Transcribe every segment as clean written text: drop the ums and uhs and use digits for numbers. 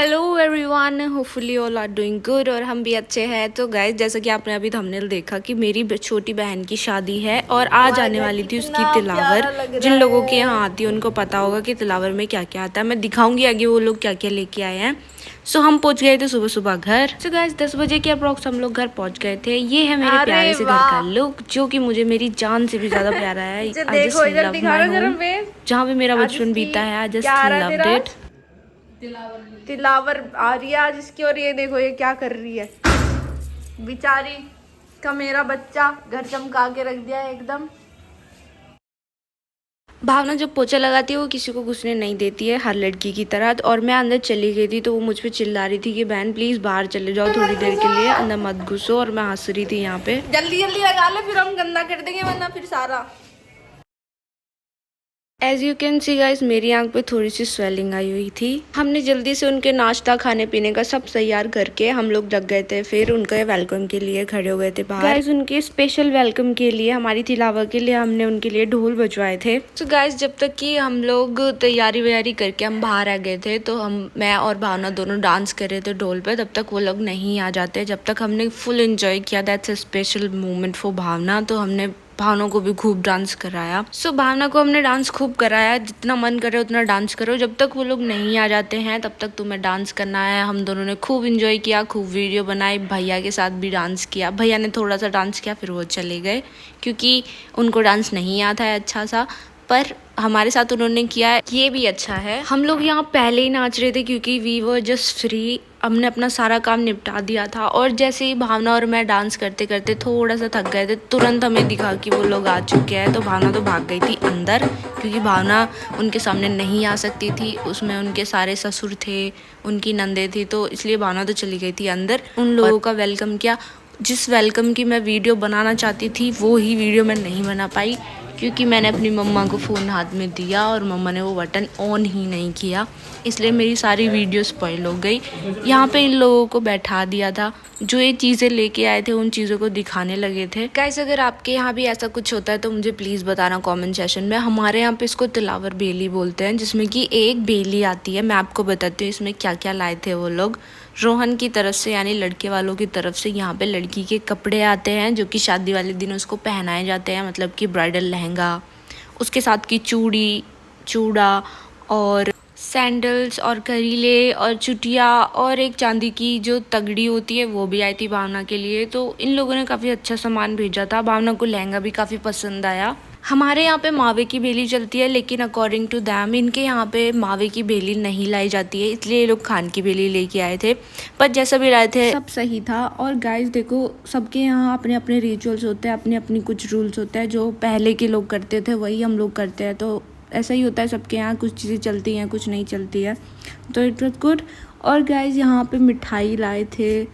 Hello everyone, hopefully all are doing good और हम भी अच्छे हैं। तो गाइस, जैसा कि आपने अभी थंबनेल देखा कि मेरी छोटी बहन की शादी है और आज आने वाली थी उसकी तिलावर। जिन लोगों के यहाँ आती है उनको पता होगा कि तिलावर में क्या क्या आता है। मैं दिखाऊंगी आगे वो लोग क्या क्या लेके आए हैं। सो हम पहुंच गए थे सुबह सुबह घर। सो गाइस 10 बजे के अप्रॉक्स हम लोग घर पहुंच गए थे। ये है मेरे प्यारे से घर का लुक, जो कि मुझे मेरी जान से भी ज्यादा प्यारा है। I just love my home, जहाँ पे मेरा बचपन बीता है। I just loved it. तिलावर आ रही है आज इसकी, और ये देखो ये क्या कर रही है बेचारी का मेरा बच्चा। घर चमका के रख दिया है एकदम। भावना जब पोछा लगाती है वो किसी को घुसने नहीं देती है, हर लड़की की तरह। और मैं अंदर चली गई थी तो वो मुझ पे चिल्ला रही थी कि बहन प्लीज़ बाहर चले जाओ थोड़ी देर के लिए, अंदर मत घुसो। और मैं हंस रही थी यहाँ पे। जल्दी जल्दी लगा ले, फिर हम गंदा कर देंगे वरना फिर सारा। As you can see guys, मेरी आंख पे थोड़ी सी स्वेलिंग आई हुई थी। हमने जल्दी से उनके नाश्ता खाने पीने का सब तैयार करके हम लोग लग गए थे। फिर उनके वेलकम के लिए खड़े हो गए थे बाहर। गाइज उनके स्पेशल वेलकम के लिए, हमारी तिलावर के लिए हमने उनके लिए ढोल बजवाए थे। तो गाइज जब तक कि हम लोग तैयारी वैयारी करके हम बाहर आ गए थे तो मैं और भावना दोनों डांस कर रहे थे ढोल पे। तब तक वो लोग नहीं आ जाते, जब तक हमने फुल एंजॉय किया। That's a special moment for Bhavna. तो हमने भावना को भी खूब डांस कराया। सो भावना को हमने डांस खूब कराया, जितना मन करे उतना डांस करो। जब तक वो लोग नहीं आ जाते हैं तब तक तुम्हें डांस करना है। हम दोनों ने खूब एंजॉय किया, खूब वीडियो बनाई। भैया के साथ भी डांस किया। भैया ने थोड़ा सा डांस किया फिर वो चले गए क्योंकि उनको डांस नहीं आता है अच्छा सा, पर हमारे साथ उन्होंने किया, ये भी अच्छा है। हम लोग यहाँ पहले ही नाच रहे थे क्योंकि वी वर जस्ट फ्री। हमने अपना सारा काम निपटा दिया था और जैसे ही भावना और मैं डांस करते करते थोड़ा सा थक गए थे, तुरंत हमें दिखा कि वो लोग आ चुके हैं। तो भावना तो भाग गई थी अंदर क्योंकि भावना उनके सामने नहीं आ सकती थी। उसमें उनके सारे ससुर थे, उनकी नंदे थी, तो इसलिए भावना तो चली गई थी अंदर। उन लोगों का वेलकम किया। जिस वेलकम की मैं वीडियो बनाना चाहती थी वो ही वीडियो मैं नहीं बना पाई क्योंकि मैंने अपनी मम्मा को फ़ोन हाथ में दिया और मम्मा ने वो बटन ऑन ही नहीं किया, इसलिए मेरी सारी वीडियो स्पॉइल हो गई। यहाँ पे इन लोगों को बैठा दिया था, जो ये चीज़ें लेके आए थे उन चीज़ों को दिखाने लगे थे। गाइस अगर आपके यहाँ भी ऐसा कुछ होता है तो मुझे प्लीज़ बताना कमेंट सेशन में। हमारे यहाँ पे इसको तिलावर बेली बोलते हैं, जिसमें कि एक बेली आती है। मैं आपको बताती हूँ इसमें क्या क्या लाए थे वो लोग। रोहन की तरफ से यानी लड़के वालों की तरफ से यहाँ पे लड़की के कपड़े आते हैं जो कि शादी वाले दिन उसको पहनाए जाते हैं, मतलब कि ब्राइडल लहंगा, उसके साथ की चूड़ी, चूड़ा और सैंडल्स और करीले और चुटिया और एक चांदी की जो तगड़ी होती है वो भी आई थी भावना के लिए। तो इन लोगों ने काफ़ी अच्छा सामान भेजा था। भावना को लहंगा भी काफ़ी पसंद आया। हमारे यहाँ पे मावे की बेली चलती है, लेकिन अकॉर्डिंग टू दैम इनके यहाँ पे मावे की बेली नहीं लाई जाती है, इसलिए ये लोग खान की बेली लेके आए थे। पर जैसा भी लाए थे सब सही था। और गाइस देखो, सबके यहाँ अपने अपने रिचुअल्स होते हैं, अपने अपनी कुछ रूल्स होते हैं। जो पहले के लोग करते थे वही हम लोग करते हैं, तो ऐसा ही होता है सबके यहाँ। कुछ चीज़ें चलती हैं, कुछ नहीं चलती है, तो इट वॉज गुड। और गाइस यहाँ पे मिठाई लाए थे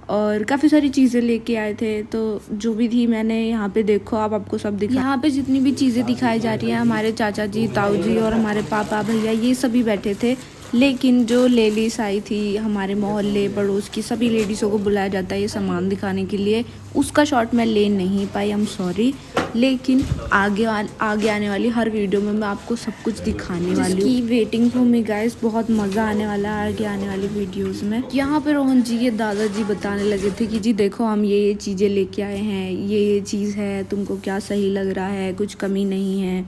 और काफ़ी सारी चीज़ें लेके आए थे। तो जो भी थी मैंने यहाँ पे देखो, आप आपको सब दिखा। यहाँ पे जितनी भी चीज़ें दिखाई जा रही हैं, हमारे चाचा जी, ताऊ जी और हमारे पापा भैया ये सभी बैठे थे। लेकिन जो लेडीज़ आई थी हमारे मोहल्ले पड़ोस की, सभी लेडीज़ों को बुलाया जाता है ये सामान दिखाने के लिए। उसका शॉट मैं ले नहीं पाई, आई एम सॉरी। लेकिन आगे आने वाली हर वीडियो में मैं आपको सब कुछ दिखाने वाली हूँ। वेटिंग फॉर मी गाइस, बहुत मज़ा आने वाला है आगे आने वाली वीडियोस में। यहाँ पे रोहन जी के दादाजी बताने लगे थे कि जी देखो हम ये चीज़ें लेके आए हैं, ये चीज़ है, तुमको क्या सही लग रहा है, कुछ कमी नहीं है।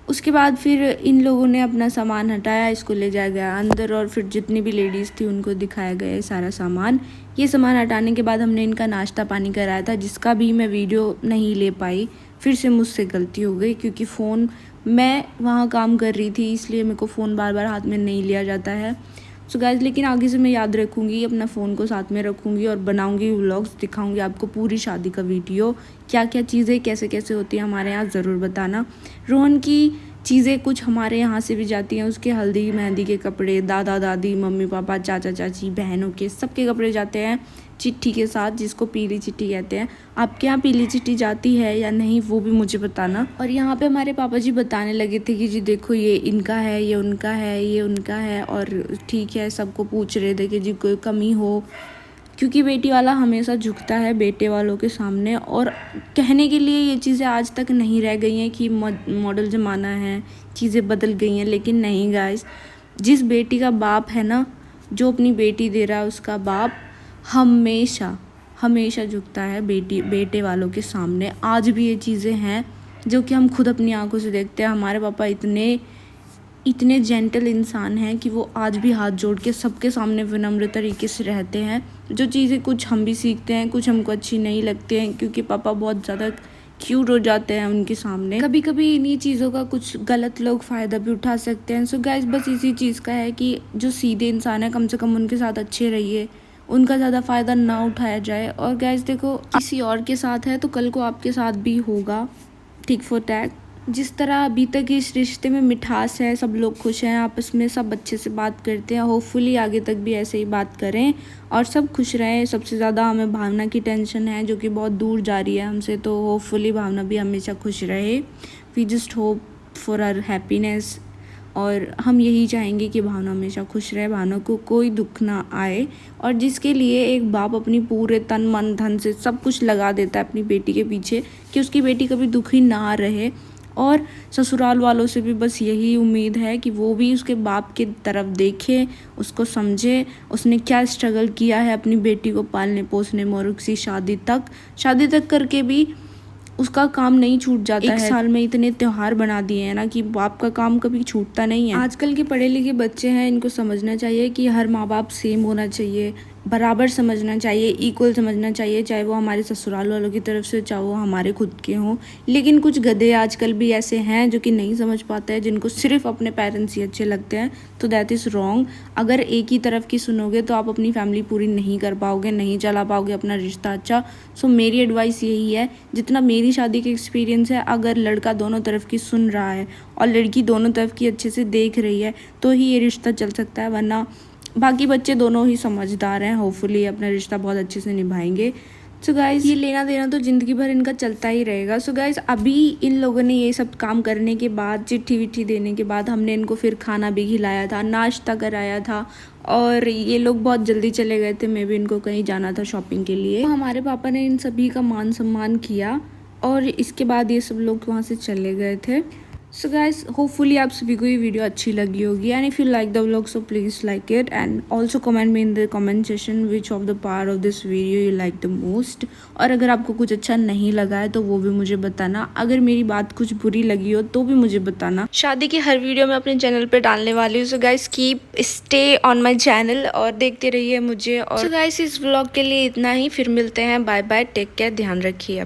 उसके बाद फिर इन लोगों ने अपना सामान हटाया, इसको ले जाया गया अंदर और फिर जितनी भी लेडीज़ थी उनको दिखाया गया सारा सामान। ये सामान हटाने के बाद हमने इनका नाश्ता पानी कराया था, जिसका भी मैं वीडियो नहीं ले पाई। फिर से मुझसे गलती हो गई क्योंकि फ़ोन, मैं वहाँ काम कर रही थी इसलिए मेरे को फ़ोन बार बार हाथ में नहीं लिया जाता है। सो गाइस, लेकिन आगे से मैं याद रखूँगी, अपना फ़ोन को साथ में रखूँगी और बनाऊँगी व्लॉग्स, दिखाऊँगी आपको पूरी शादी का वीडियो। क्या क्या चीज़ें कैसे कैसे होती है हमारे यहाँ ज़रूर बताना। रोहन की चीज़ें कुछ हमारे यहाँ से भी जाती हैं, उसके हल्दी मेहंदी के कपड़े, दादा दादी, मम्मी पापा, चाचा चाची, बहनों के सबके कपड़े जाते हैं चिट्ठी के साथ, जिसको पीली चिट्ठी कहते हैं। आपके यहाँ पीली चिट्ठी जाती है या नहीं वो भी मुझे बताना। और यहाँ पे हमारे पापा जी बताने लगे थे कि जी देखो ये इनका है, ये उनका है, ये उनका है। और ठीक है, सबको पूछ रहे थे कि जी कोई कमी हो, क्योंकि बेटी वाला हमेशा झुकता है बेटे वालों के सामने। और कहने के लिए ये चीज़ें आज तक नहीं रह गई हैं कि मॉडल ज़माना है, चीज़ें बदल गई हैं, लेकिन नहीं गाइस, जिस बेटी का बाप है ना जो अपनी बेटी दे रहा है उसका बाप हमेशा हमेशा झुकता है बेटे वालों के सामने। आज भी ये चीज़ें हैं जो कि हम खुद अपनी आंखों से देखते हैं। हमारे पापा इतने जेंटल इंसान हैं कि वो आज भी हाथ जोड़ के सबके सामने विनम्र तरीके से रहते हैं। जो चीज़ें कुछ हम भी सीखते हैं, कुछ हमको अच्छी नहीं लगती हैं, क्योंकि पापा बहुत ज़्यादा क्यूट हो जाते हैं उनके सामने। कभी कभी इन्हीं चीज़ों का कुछ गलत लोग फ़ायदा भी उठा सकते हैं। सो गाइस, बस इसी चीज़ का है कि जो सीधे इंसान है कम से कम उनके साथ अच्छे रहिए, उनका ज़्यादा फ़ायदा ना उठाया जाए। और गाइस देखो, किसी और के साथ है तो कल को आपके साथ भी होगा, टिक फॉर टैग। जिस तरह अभी तक इस रिश्ते में मिठास है, सब लोग खुश हैं आपस में, सब अच्छे से बात करते हैं। होपफुली आगे तक भी ऐसे ही बात करें और सब खुश रहें। सबसे ज़्यादा हमें भावना की टेंशन है जो कि बहुत दूर जा रही है हमसे, तो होपफुली भावना भी हमेशा खुश रहे। We just hope for our happiness, और हम यही चाहेंगे कि भावना हमेशा खुश रहे, भावना को कोई दुख ना आए। और जिसके लिए एक बाप अपनी पूरे तन मन धन से सब कुछ लगा देता है अपनी बेटी के पीछे कि उसकी बेटी कभी दुखी ना रहे। और ससुराल वालों से भी बस यही उम्मीद है कि वो भी उसके बाप की तरफ देखे, उसको समझे, उसने क्या स्ट्रगल किया है अपनी बेटी को पालने पोसने में, और उसकी शादी तक करके भी उसका काम नहीं छूट जाता है। एक साल में इतने त्योहार बना दिए हैं ना कि बाप का काम कभी छूटता नहीं है। आजकल के पढ़े लिखे बच्चे हैं, इनको समझना चाहिए कि हर माँ बाप सेम होना चाहिए, बराबर समझना चाहिए, इक्वल समझना चाहिए, चाहे वो हमारे ससुराल वालों की तरफ से, चाहे वो हमारे खुद के हों। लेकिन कुछ गधे आजकल भी ऐसे हैं जो कि नहीं समझ पाते हैं, जिनको सिर्फ अपने पेरेंट्स ही अच्छे लगते हैं। तो दैट इज़ रॉन्ग। अगर एक ही तरफ की सुनोगे तो आप अपनी फैमिली पूरी नहीं कर पाओगे, नहीं चला पाओगे अपना रिश्ता अच्छा। सो मेरी एडवाइस यही है, जितना मेरी शादी का एक्सपीरियंस है, अगर लड़का दोनों तरफ की सुन रहा है और लड़की दोनों तरफ की अच्छे से देख रही है तो ही ये रिश्ता चल सकता है, वरना बाकी बच्चे दोनों ही समझदार हैं, होपफुली अपना रिश्ता बहुत अच्छे से निभाएंगे। सो गाइस, ये लेना देना तो ज़िंदगी भर इनका चलता ही रहेगा। सो गाइस, अभी इन लोगों ने ये सब काम करने के बाद, चिट्ठी विट्ठी देने के बाद, हमने इनको फिर खाना भी खिलाया था, नाश्ता कराया था, और ये लोग बहुत जल्दी चले गए थे। मैं भी इनको कहीं जाना था शॉपिंग के लिए, तो हमारे पापा ने इन सभी का मान सम्मान किया और इसके बाद ये सब लोग वहाँ से चले गए थे। सो गाइस, होपफुली आप सभी को ये वीडियो अच्छी लगी होगी, and if you like the vlog so please like it, and also comment me in the comment session which of the part of this video you like the most. और अगर आपको कुछ अच्छा नहीं लगा है तो वो भी मुझे बताना। अगर मेरी बात कुछ बुरी लगी हो तो भी मुझे बताना। शादी की हर वीडियो मैं अपने चैनल पे डालने वाली हूँ। So guys, keep stay on my channel और देखते रहिए मुझे। और सो गाइस, इस व्लॉग के लिए इतना ही, फिर मिलते हैं। बाय बाय, टेक केयर, ध्यान रखिए।